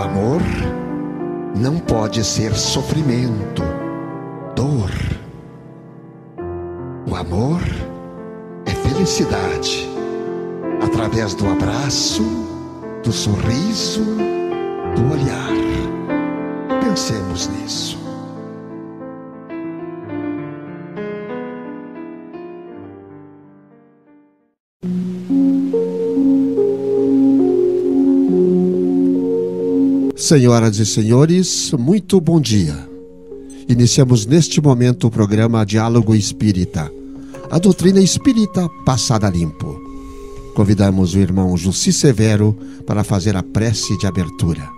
O amor não pode ser sofrimento, dor. O amor é felicidade, através do abraço, do sorriso, do olhar. Pensemos nisso. Senhoras e senhores, muito bom dia. Iniciamos neste momento o programa Diálogo Espírita, a doutrina espírita passada a limpo. Convidamos o irmão Jussi Severo para fazer a prece de abertura.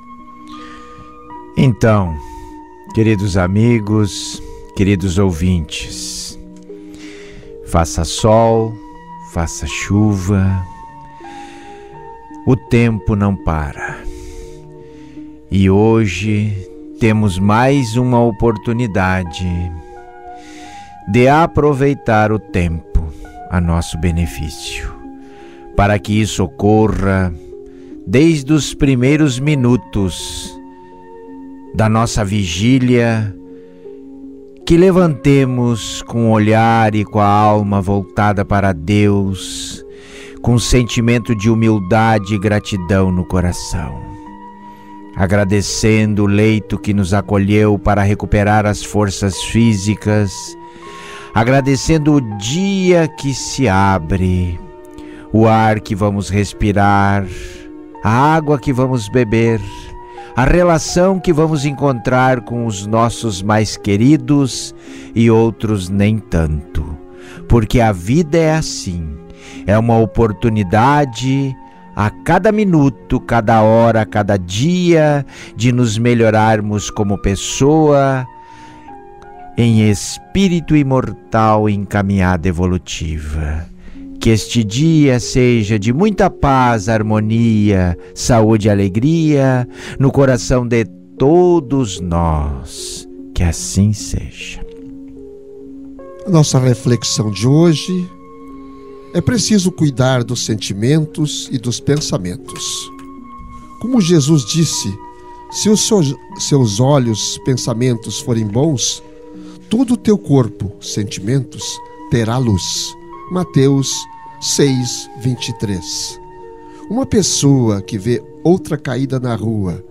Então, queridos amigos, queridos ouvintes, faça sol, faça chuva, o tempo não para. E hoje temos mais uma oportunidade de aproveitar o tempo a nosso benefício, para que isso ocorra desde os primeiros minutos da nossa vigília, que levantemos com o olhar e com a alma voltada para Deus, com um sentimento de humildade e gratidão no coração, agradecendo o leito que nos acolheu para recuperar as forças físicas, agradecendo o dia que se abre, o ar que vamos respirar, a água que vamos beber, a relação que vamos encontrar com os nossos mais queridos e outros nem tanto, porque a vida é assim, é uma oportunidade a cada minuto, cada hora, cada dia, de nos melhorarmos como pessoa, em espírito imortal em caminhada evolutiva. Que este dia seja de muita paz, harmonia, saúde e alegria no coração de todos nós. Que assim seja. A nossa reflexão de hoje: é preciso cuidar dos sentimentos e dos pensamentos. Como Jesus disse, se os seus olhos, pensamentos forem bons, todo o teu corpo, sentimentos, terá luz. Mateus 6:23. Uma pessoa que vê outra caída na rua,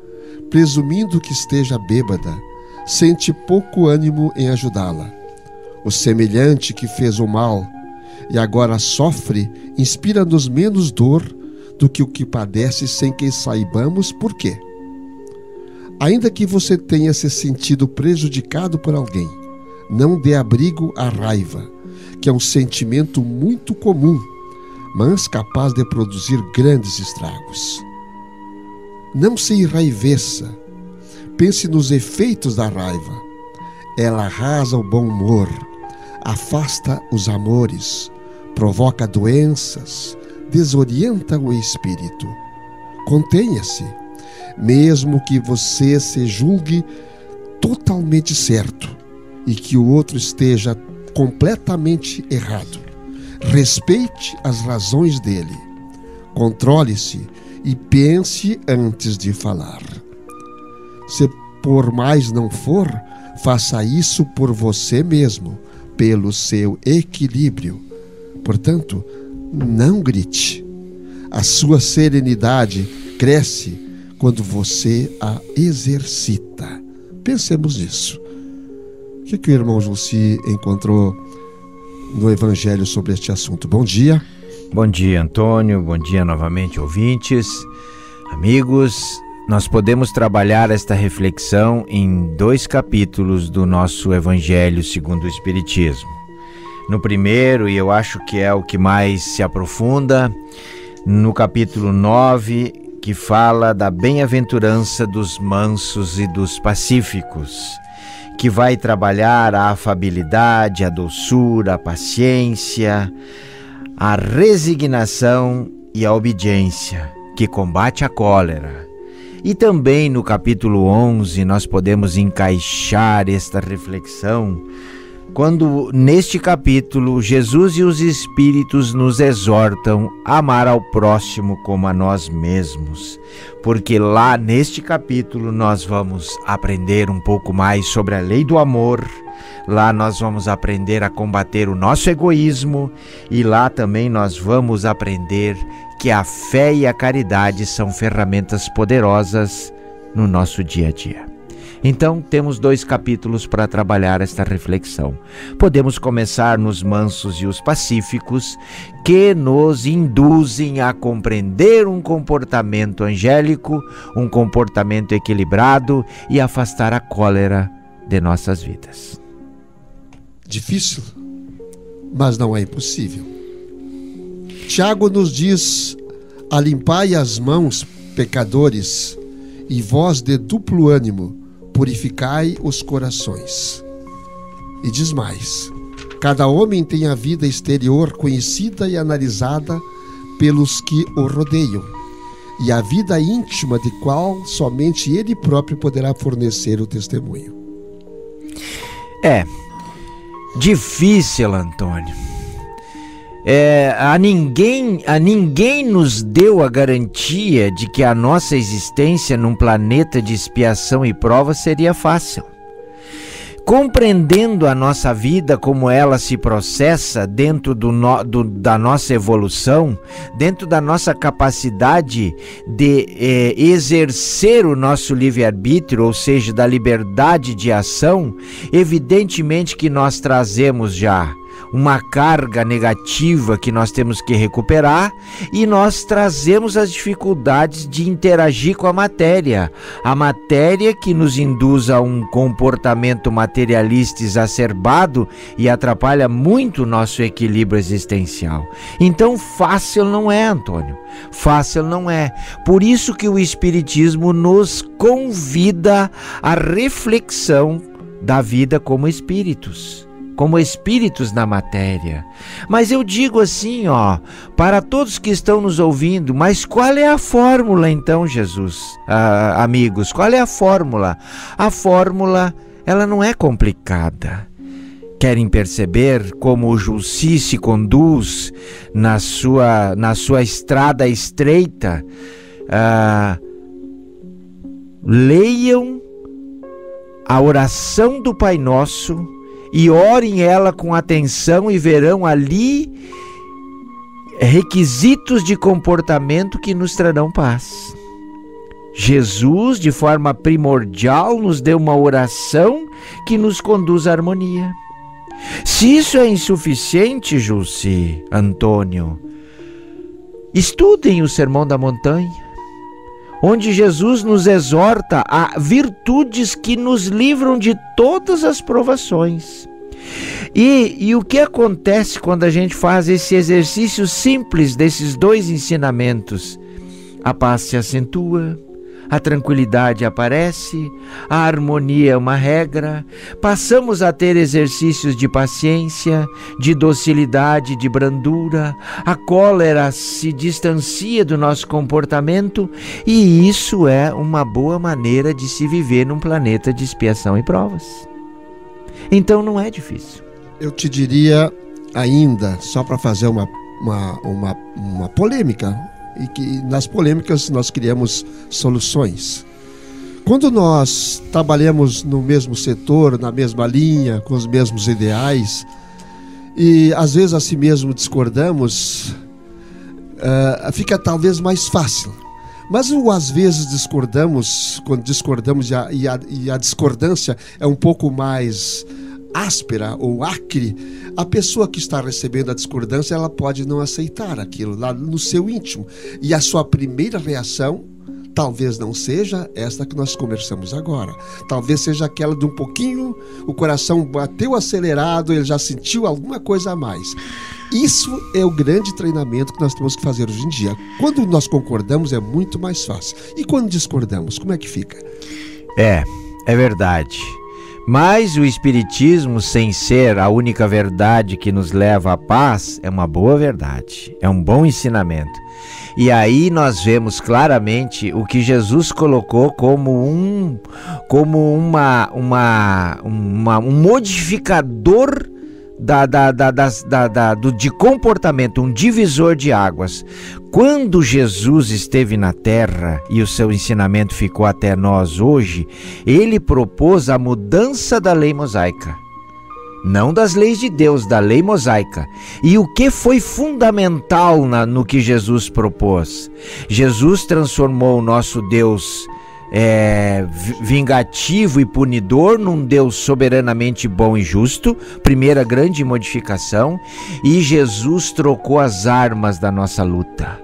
presumindo que esteja bêbada, sente pouco ânimo em ajudá-la. O semelhante que fez o mal e agora sofre, inspira-nos menos dor do que o que padece sem que saibamos por quê. Ainda que você tenha se sentido prejudicado por alguém, não dê abrigo à raiva, que é um sentimento muito comum, mas capaz de produzir grandes estragos. Não se enraiveça, pense nos efeitos da raiva. Ela arrasa o bom humor, afasta os amores, provoca doenças, desorienta o espírito. Contenha-se, mesmo que você se julgue totalmente certo e que o outro esteja completamente errado. Respeite as razões dele. Controle-se e pense antes de falar. Se por mais não for, faça isso por você mesmo, pelo seu equilíbrio. Portanto, não grite. A sua serenidade cresce quando você a exercita. Pensemos nisso. O que o irmão Jussi encontrou no Evangelho sobre este assunto? Bom dia. Bom dia, Antônio. Bom dia novamente, ouvintes, amigos. Nós podemos trabalhar esta reflexão em 2 capítulos do nosso Evangelho segundo o Espiritismo. No primeiro, e eu acho que é o que mais se aprofunda, no capítulo 9, que fala da bem-aventurança dos mansos e dos pacíficos, que vai trabalhar a afabilidade, a doçura, a paciência, a resignação e a obediência, que combate a cólera. E também no capítulo 11 nós podemos encaixar esta reflexão quando neste capítulo Jesus e os Espíritos nos exortam a amar ao próximo como a nós mesmos, porque lá neste capítulo nós vamos aprender um pouco mais sobre a lei do amor, lá nós vamos aprender a combater o nosso egoísmo e lá também nós vamos aprender que a fé e a caridade são ferramentas poderosas no nosso dia a dia. Então, temos 2 capítulos para trabalhar esta reflexão. Podemos começar nos mansos e os pacíficos, que nos induzem a compreender um comportamento angélico, um comportamento equilibrado e afastar a cólera de nossas vidas. Difícil, mas não é impossível. Tiago nos diz: alimpai as mãos, pecadores, e vós de duplo ânimo, purificai os corações. E diz mais: cada homem tem a vida exterior conhecida e analisada pelos que o rodeiam, e a vida íntima de qual somente ele próprio poderá fornecer o testemunho. É difícil, Antônio. A ninguém nos deu a garantia de que a nossa existência num planeta de expiação e prova seria fácil. Compreendendo a nossa vida, como ela se processa dentro da nossa evolução, dentro da nossa capacidade de exercer o nosso livre-arbítrio, ou seja, da liberdade de ação, evidentemente que nós trazemos já uma carga negativa que nós temos que recuperar, e nós trazemos as dificuldades de interagir com a matéria que nos induz a um comportamento materialista exacerbado e atrapalha muito o nosso equilíbrio existencial. Então fácil não é, Antônio, fácil não é. Por isso que o Espiritismo nos convida à reflexão da vida como espíritos na matéria. Mas eu digo assim, para todos que estão nos ouvindo, mas qual é a fórmula então, Jesus? Amigos, qual é a fórmula? A fórmula, ela não é complicada. Querem perceber como o Jussi se conduz na sua estrada estreita? Leiam a oração do Pai Nosso e orem ela com atenção e verão ali requisitos de comportamento que nos trarão paz. Jesus, de forma primordial, nos deu uma oração que nos conduz à harmonia. Se isso é insuficiente, Jussi, Antônio, estudem o Sermão da Montanha, onde Jesus nos exorta a virtudes que nos livram de todas as provações. E o que acontece quando a gente faz esse exercício simples desses 2 ensinamentos? A paz se acentua, a tranquilidade aparece, a harmonia é uma regra, passamos a ter exercícios de paciência, de docilidade, de brandura, a cólera se distancia do nosso comportamento, e isso é uma boa maneira de se viver num planeta de expiação e provas. Então não é difícil. Eu te diria ainda, só para fazer uma polêmica, e que nas polêmicas nós criamos soluções. Quando nós trabalhamos no mesmo setor, na mesma linha, com os mesmos ideais, e às vezes assim mesmo discordamos, fica talvez mais fácil. Mas às vezes discordamos, quando discordamos e a discordância é um pouco mais áspera ou acre, a pessoa que está recebendo a discordância, ela pode não aceitar aquilo lá no seu íntimo, e a sua primeira reação talvez não seja esta que nós conversamos agora, talvez seja aquela de um pouquinho, o coração bateu acelerado, ele já sentiu alguma coisa a mais. Isso é o grande treinamento que nós temos que fazer hoje em dia. Quando nós concordamos é muito mais fácil, e quando discordamos, como é que fica? É verdade. Mas o Espiritismo, sem ser a única verdade que nos leva à paz, é uma boa verdade, é um bom ensinamento. E aí nós vemos claramente o que Jesus colocou como um modificador de comportamento, um divisor de águas. Quando Jesus esteve na terra e o seu ensinamento ficou até nós hoje, ele propôs a mudança da lei mosaica. Não das leis de Deus, da lei mosaica. E o que foi fundamental no que Jesus propôs? Jesus transformou o nosso Deus vingativo e punidor num Deus soberanamente bom e justo, primeira grande modificação, e Jesus trocou as armas da nossa luta.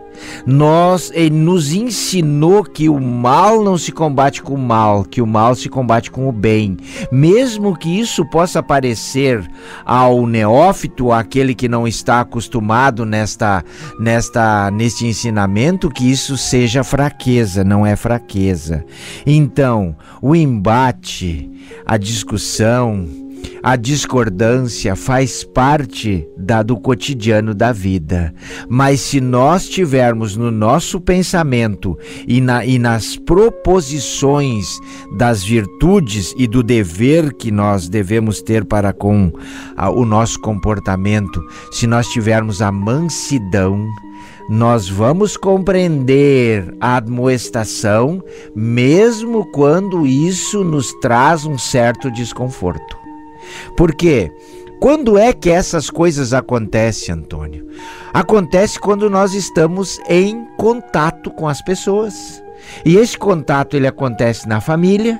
Ele nos ensinou que o mal não se combate com o mal, que o mal se combate com o bem. Mesmo que isso possa parecer ao neófito, aquele que não está acostumado neste ensinamento, que isso seja fraqueza, não é fraqueza. Então, o embate, a discussão, a discordância faz parte do cotidiano da vida, mas se nós tivermos no nosso pensamento e nas proposições das virtudes e do dever que nós devemos ter para com o nosso comportamento, se nós tivermos a mansidão, nós vamos compreender a admoestação, mesmo quando isso nos traz um certo desconforto. Porque quando é que essas coisas acontecem, Antônio? Acontece quando nós estamos em contato com as pessoas. E esse contato ele acontece na família,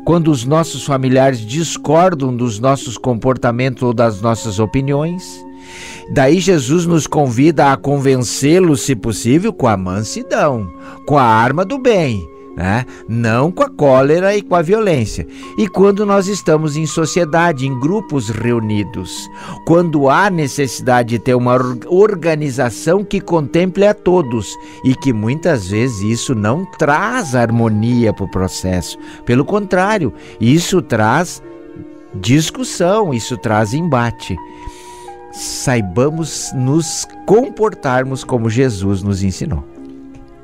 quando os nossos familiares discordam dos nossos comportamentos ou das nossas opiniões. Daí Jesus nos convida a convencê-los, se possível, com a mansidão, com a arma do bem, né? Não com a cólera e com a violência. E quando nós estamos em sociedade, em grupos reunidos, quando há necessidade de ter uma organização que contemple a todos, e que muitas vezes isso não traz harmonia para o processo, pelo contrário, isso traz discussão, isso traz embate. Saibamos nos comportarmos como Jesus nos ensinou.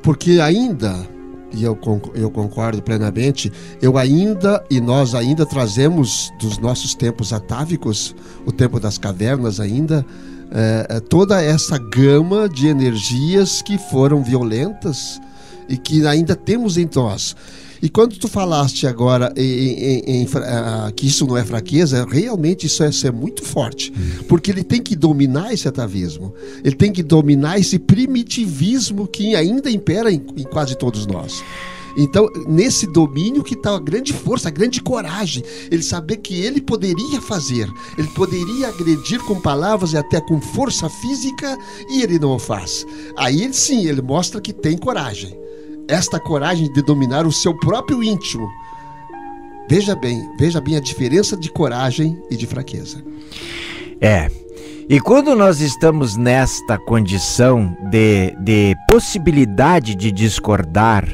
Porque ainda, e eu concordo plenamente, nós ainda trazemos dos nossos tempos atávicos, o tempo das cavernas ainda, toda essa gama de energias que foram violentas e que ainda temos em nós. E quando tu falaste agora que isso não é fraqueza, realmente isso é muito forte. Porque ele tem que dominar esse atavismo. Ele tem que dominar esse primitivismo que ainda impera em quase todos nós. Então, nesse domínio que está a grande força, a grande coragem. Ele saber que ele poderia fazer. Ele poderia agredir com palavras e até com força física, e ele não o faz. Aí sim, ele mostra que tem coragem. Esta coragem de dominar o seu próprio íntimo. Veja bem a diferença de coragem e de fraqueza. E quando nós estamos nesta condição de possibilidade de discordar,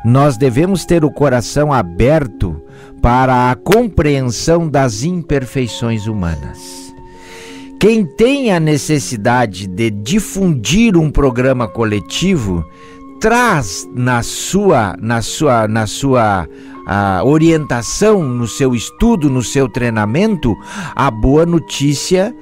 nós devemos ter o coração aberto para a compreensão das imperfeições humanas. Quem tem a necessidade de difundir um programa coletivo traz na sua orientação, no seu estudo, no seu treinamento, a boa notícia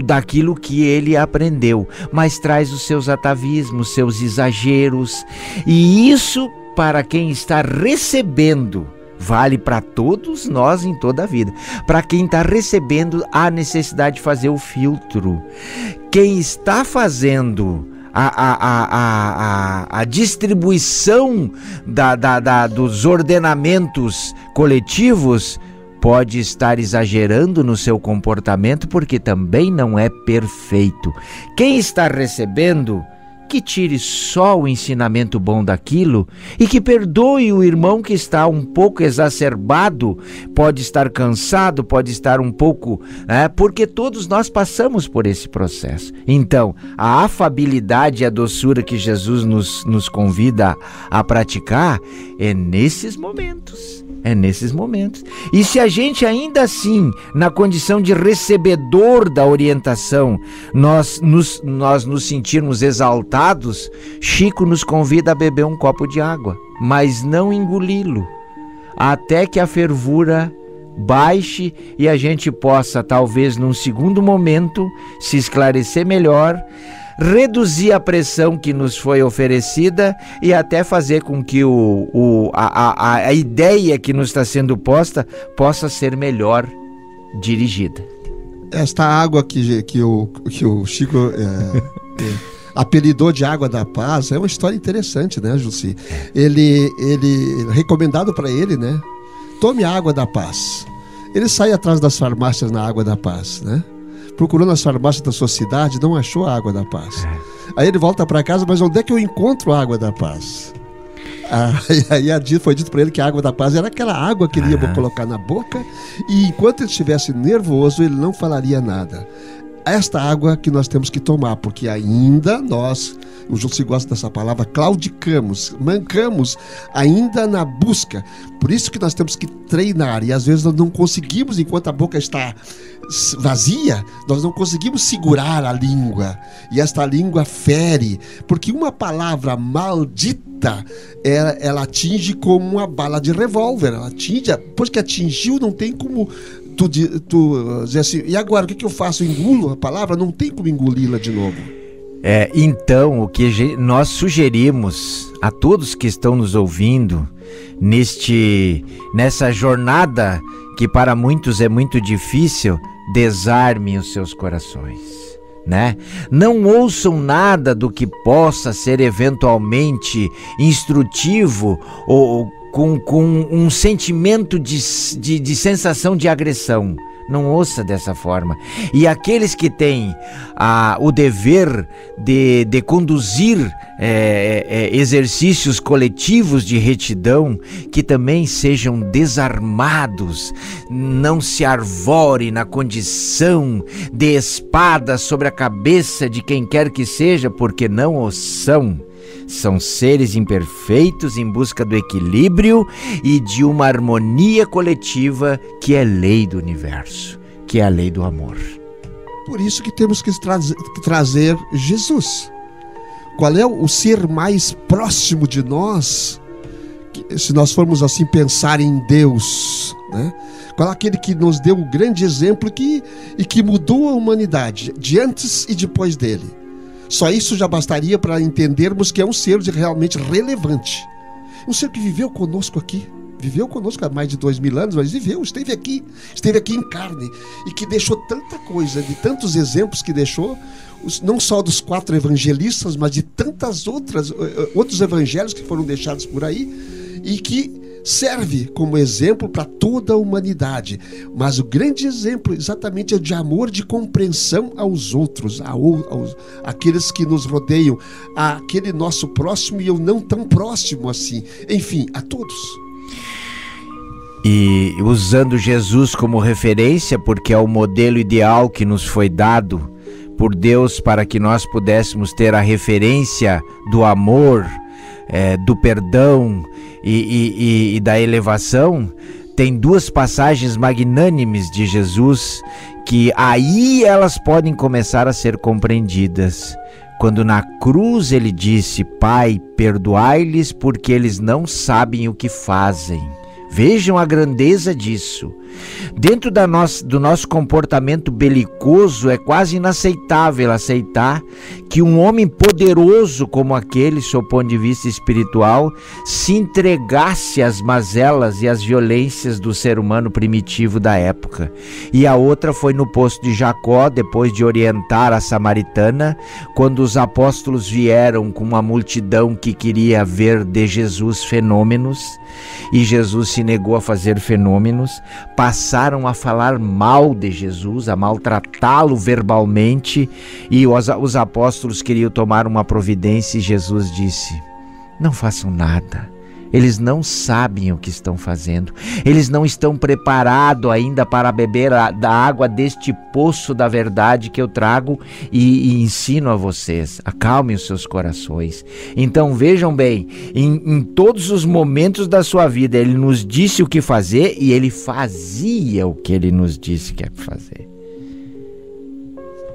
daquilo que ele aprendeu, mas traz os seus atavismos, seus exageros, e isso, para quem está recebendo, vale para todos nós em toda a vida. Para quem está recebendo, há necessidade de fazer o filtro. Quem está fazendo a distribuição dos ordenamentos coletivos pode estar exagerando no seu comportamento, porque também não é perfeito. Quem está recebendo que tire só o ensinamento bom daquilo e que perdoe o irmão que está um pouco exacerbado, pode estar cansado, pode estar um pouco, porque todos nós passamos por esse processo. Então, a afabilidade e a doçura que Jesus nos convida a praticar é nesses momentos. É nesses momentos. E se a gente ainda assim, na condição de recebedor da orientação, nós nos sentirmos exaltados, Chico nos convida a beber um copo de água, mas não engoli-lo, até que a fervura baixe e a gente possa, talvez num segundo momento, se esclarecer melhor, reduzir a pressão que nos foi oferecida e até fazer com que a ideia que nos está sendo posta possa ser melhor dirigida. Esta água que o Chico apelidou de água da paz é uma história interessante, né, Jussi? Ele recomendado para ele, né? Tome a água da paz. Ele sai atrás das farmácias na água da paz, né? Procurando as farmácias da sua cidade, não achou a água da paz. Aí ele volta para casa, mas onde é que eu encontro a água da paz? Aí foi dito para ele que a água da paz era aquela água que ele ia colocar na boca, e enquanto ele estivesse nervoso, ele não falaria nada. Esta água que nós temos que tomar, porque ainda nós, o Jussi gosta dessa palavra, claudicamos, mancamos ainda na busca. Por isso que nós temos que treinar, e às vezes nós não conseguimos, enquanto a boca está vazia, nós não conseguimos segurar a língua, e esta língua fere, porque uma palavra maldita, ela atinge como uma bala de revólver, ela atinge, depois que atingiu, não tem como tu dizer assim, e agora o que eu faço? Engulo a palavra? Não tem como engoli-la de novo. Então, o que nós sugerimos a todos que estão nos ouvindo nessa jornada que para muitos é muito difícil, desarmem os seus corações, né? Não ouçam nada do que possa ser eventualmente instrutivo ou com um sentimento de sensação de agressão. Não ouça dessa forma. E aqueles que têm o dever de conduzir exercícios coletivos de retidão, que também sejam desarmados, não se arvore na condição de espada sobre a cabeça de quem quer que seja, porque não o são. São seres imperfeitos em busca do equilíbrio e de uma harmonia coletiva que é lei do universo, que é a lei do amor. Por isso que temos que trazer Jesus. Qual é o ser mais próximo de nós, se nós formos assim pensar em Deus, né? Qual é aquele que nos deu o grande exemplo e que mudou a humanidade, de antes e depois dele? Só isso já bastaria para entendermos que é um ser realmente relevante. Um ser que viveu conosco aqui. Viveu conosco há mais de 2000 anos, mas esteve aqui em carne. E que deixou tanta coisa, de tantos exemplos que deixou, não só dos 4 evangelistas, mas de tantas outros evangelhos que foram deixados por aí, e que serve como exemplo para toda a humanidade. Mas o grande exemplo exatamente é o de amor, de compreensão aos outros, aqueles que nos rodeiam, aquele nosso próximo e o não tão próximo assim, enfim, a todos. E usando Jesus como referência, porque é o modelo ideal que nos foi dado por Deus para que nós pudéssemos ter a referência do amor, do perdão e da elevação, tem 2 passagens magnânimes de Jesus que aí elas podem começar a ser compreendidas. Quando na cruz ele disse: Pai, perdoai-lhes porque eles não sabem o que fazem. Vejam a grandeza disso. Dentro do nosso comportamento belicoso, é quase inaceitável aceitar que um homem poderoso como aquele, sob o ponto de vista espiritual, se entregasse às mazelas e às violências do ser humano primitivo da época. E a outra foi no poço de Jacó, depois de orientar a samaritana, quando os apóstolos vieram com uma multidão que queria ver de Jesus fenômenos, e Jesus se negou a fazer fenômenos, passaram a falar mal de Jesus, a maltratá-lo verbalmente, e os apóstolos queriam tomar uma providência, e Jesus disse: não façam nada. Eles não sabem o que estão fazendo. Eles não estão preparados ainda para beber da água deste poço da verdade que eu trago e ensino a vocês. Acalmem os seus corações. Então vejam bem, em todos os momentos da sua vida, Ele nos disse o que fazer e Ele fazia o que Ele nos disse que é fazer.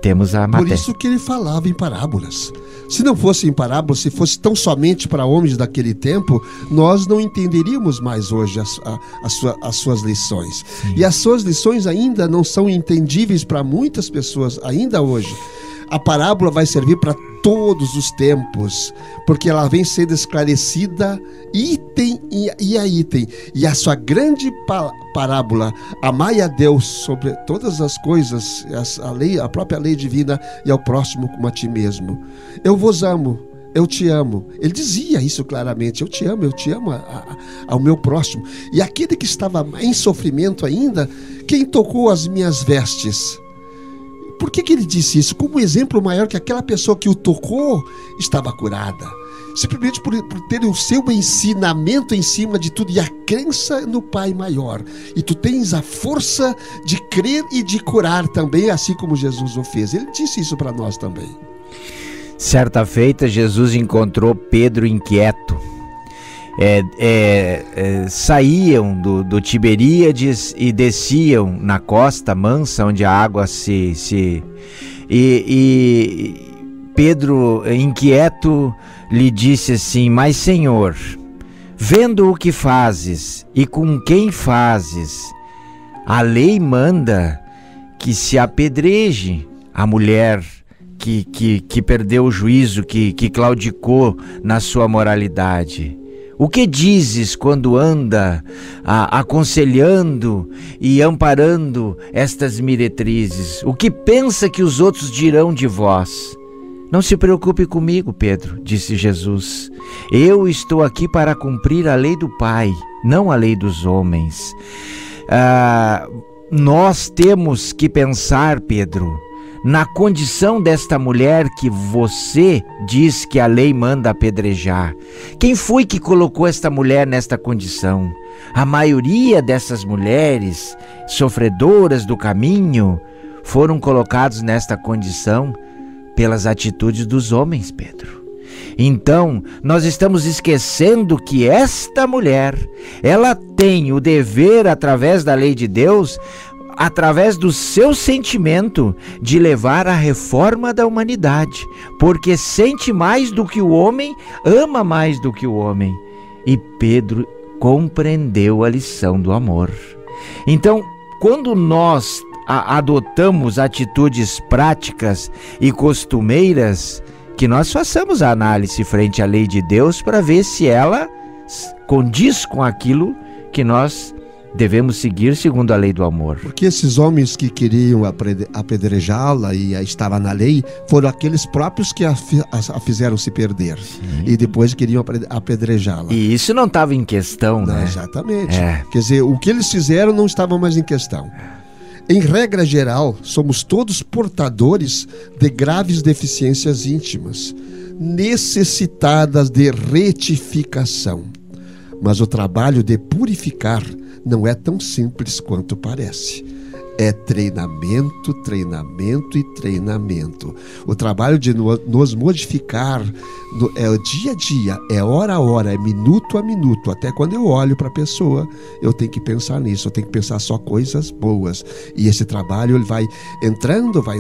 Temos a matéria. Por isso que Ele falava em parábolas. Se não fosse em parábolas, se fosse tão somente para homens daquele tempo, nós não entenderíamos mais hoje as suas lições. Sim. E as suas lições ainda não são entendíveis para muitas pessoas, ainda hoje. A parábola vai servir para todos os tempos, porque ela vem sendo esclarecida item a item. E a sua grande parábola, amai a Deus sobre todas as coisas, a própria lei divina, e ao próximo como a ti mesmo. Eu vos amo, eu te amo. Ele dizia isso claramente: eu te amo ao meu próximo. E aquele que estava em sofrimento ainda, quem tocou as minhas vestes? Por que ele disse isso? Como exemplo maior, que aquela pessoa que o tocou estava curada. Simplesmente por ter o seu ensinamento em cima de tudo e a crença no Pai maior. E tu tens a força de crer e de curar também, assim como Jesus o fez. Ele disse isso para nós também. Certa feita, Jesus encontrou Pedro inquieto. Saíam do Tiberíades e desciam na costa mansa, onde a água e Pedro, inquieto, lhe disse assim: mas Senhor, vendo o que fazes e com quem fazes, a lei manda que se apedreje a mulher que perdeu o juízo, que claudicou na sua moralidade. O que dizes quando anda aconselhando e amparando estas meretrizes? O que pensa que os outros dirão de vós? Não se preocupe comigo, Pedro, disse Jesus. Eu estou aqui para cumprir a lei do Pai, não a lei dos homens. Nós temos que pensar, Pedro, na condição desta mulher que você diz que a lei manda apedrejar. Quem foi que colocou esta mulher nesta condição? A maioria dessas mulheres sofredoras do caminho foram colocadas nesta condição pelas atitudes dos homens, Pedro. Então, nós estamos esquecendo que esta mulher, ela tem o dever, através da lei de Deus, através do seu sentimento, de levar a reforma da humanidade, porque sente mais do que o homem, ama mais do que o homem. E Pedro compreendeu a lição do amor. Então, quando nós adotamos atitudes práticas e costumeiras, que nós façamos a análise frente à lei de Deus para ver se ela condiz com aquilo que nós devemos seguir segundo a lei do amor. Porque esses homens que queriam apedrejá-la e estava na lei, foram aqueles próprios que a fizeram se perder. Sim. E depois queriam apedrejá-la. E isso não estava em questão, né? Exatamente. Quer dizer, o que eles fizeram não estava mais em questão. Em regra geral, somos todos portadores de graves deficiências íntimas, necessitadas de retificação. Mas o trabalho de purificar não é tão simples quanto parece. É treinamento, treinamento e treinamento. O trabalho de nos modificar é o dia a dia, é hora a hora, é minuto a minuto. Até quando eu olho para a pessoa, eu tenho que pensar nisso, eu tenho que pensar só coisas boas. E esse trabalho ele vai entrando, vai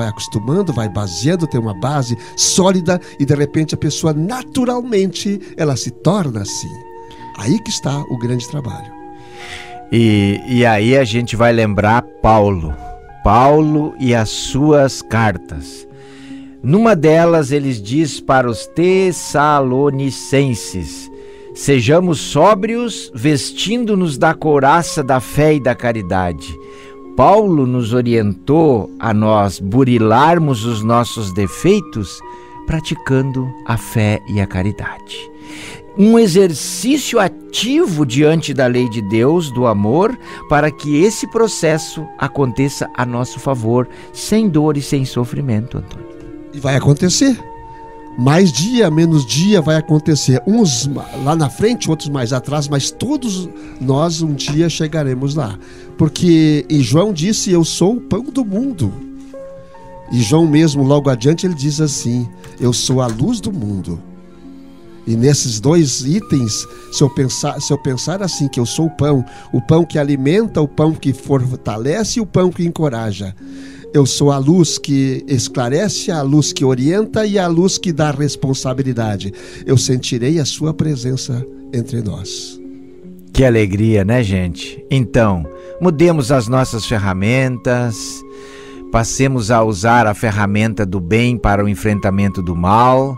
acostumando, vai baseando, tem uma base sólida e de repente a pessoa naturalmente ela se torna assim. Aí que está o grande trabalho. E aí a gente vai lembrar Paulo e as suas cartas. Numa delas ele diz para os Tessalonicenses: sejamos sóbrios, vestindo-nos da couraça da fé e da caridade. Paulo nos orientou a nós burilarmos os nossos defeitos praticando a fé e a caridade. um exercício ativo diante da lei de Deus, do amor, para que esse processo aconteça a nosso favor, sem dor e sem sofrimento, Antônio. E vai acontecer. Mais dia, menos dia vai acontecer. Uns lá na frente, outros mais atrás, mas todos nós um dia chegaremos lá. Porque em João disse: eu sou o pão do mundo. E João mesmo, logo adiante, ele diz assim: eu sou a luz do mundo. E nesses dois itens, se eu pensar assim, que eu sou o pão que alimenta, o pão que fortalece e o pão que encoraja. Eu sou a luz que esclarece, a luz que orienta e a luz que dá responsabilidade. Eu sentirei a sua presença entre nós. Que alegria, né, gente? Então, mudemos as nossas ferramentas, passemos a usar a ferramenta do bem para o enfrentamento do mal.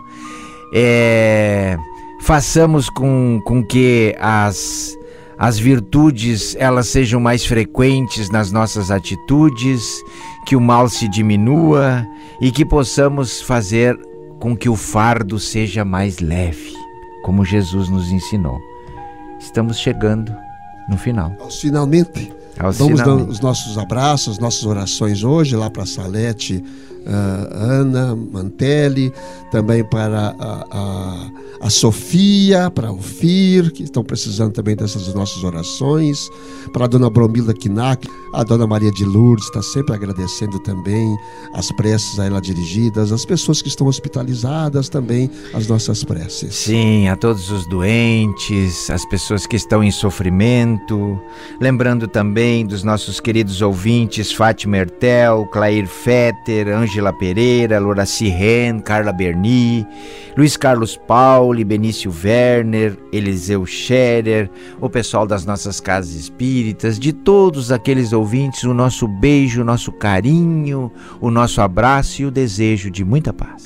Façamos com que as virtudes elas sejam mais frequentes nas nossas atitudes, que o mal se diminua e que possamos fazer com que o fardo seja mais leve, como Jesus nos ensinou. Estamos chegando no final. Finalmente. Vamos dar os nossos abraços, nossas orações hoje lá para a Salete, Ana Mantelli, também para a Sofia, para o Fir, que estão precisando também dessas nossas orações, para a dona Bromilda Knack, a dona Maria de Lourdes está sempre agradecendo também as preces a ela dirigidas, as pessoas que estão hospitalizadas também, as nossas preces. Sim, a todos os doentes, as pessoas que estão em sofrimento, lembrando também dos nossos queridos ouvintes Fátima Hertel, Clair Fetter, Ângela Pereira, Loraci Ren, Carla Berni, Luiz Carlos Pauli, Benício Werner, Eliseu Scherer, o pessoal das nossas casas espíritas, de todos aqueles ouvintes, o nosso beijo, o nosso carinho, o nosso abraço e o desejo de muita paz.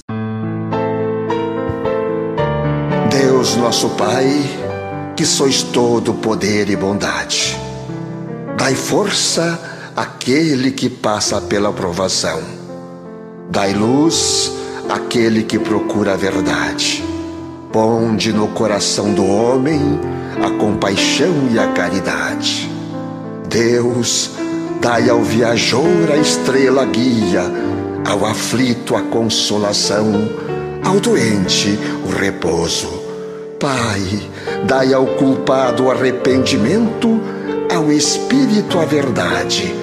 Deus nosso Pai, que sois todo poder e bondade, dai força àquele que passa pela provação, dai luz àquele que procura a verdade, ponde no coração do homem a compaixão e a caridade. Deus, dai ao viajor a estrela guia, ao aflito a consolação, ao doente o repouso. Pai, dai ao culpado o arrependimento, ao espírito a verdade,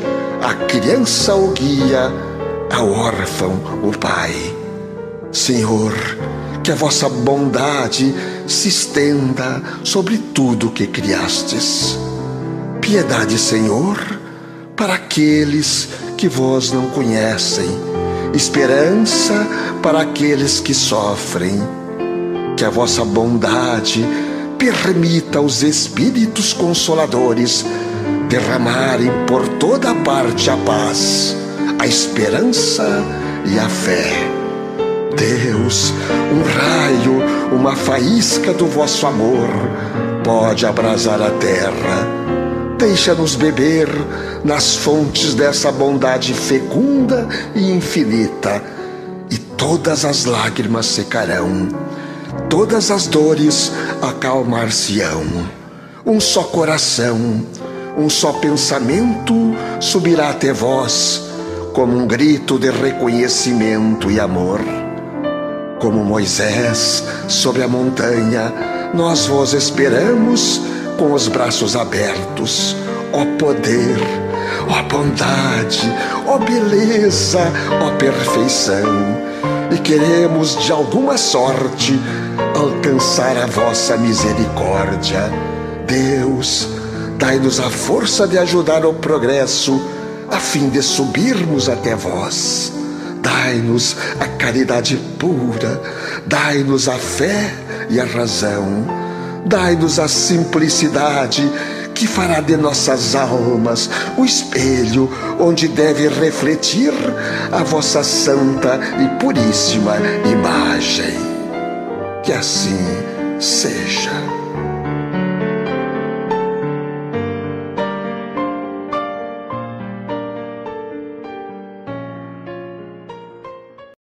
à criança o guia, ao órfão o pai. Senhor, que a vossa bondade se estenda sobre tudo que criastes. Piedade, Senhor, para aqueles que vós não conhecem, esperança para aqueles que sofrem. Que a vossa bondade permita aos Espíritos Consoladores derramarem por toda parte a paz, a esperança e a fé. Deus, um raio, uma faísca do vosso amor pode abrasar a terra. Deixa-nos beber nas fontes dessa bondade fecunda e infinita, e todas as lágrimas secarão, todas as dores acalmar-se-ão. Um só coração, um só pensamento subirá até vós, como um grito de reconhecimento e amor. Como Moisés sobre a montanha, nós vos esperamos com os braços abertos. Ó poder, ó bondade, ó beleza, ó perfeição. E queremos de alguma sorte alcançar a vossa misericórdia. Deus, dai-nos a força de ajudar o progresso, a fim de subirmos até vós. Dai-nos a caridade pura, dai-nos a fé e a razão, dai-nos a simplicidade que fará de nossas almas o espelho onde deve refletir a vossa santa e puríssima imagem. Que assim seja.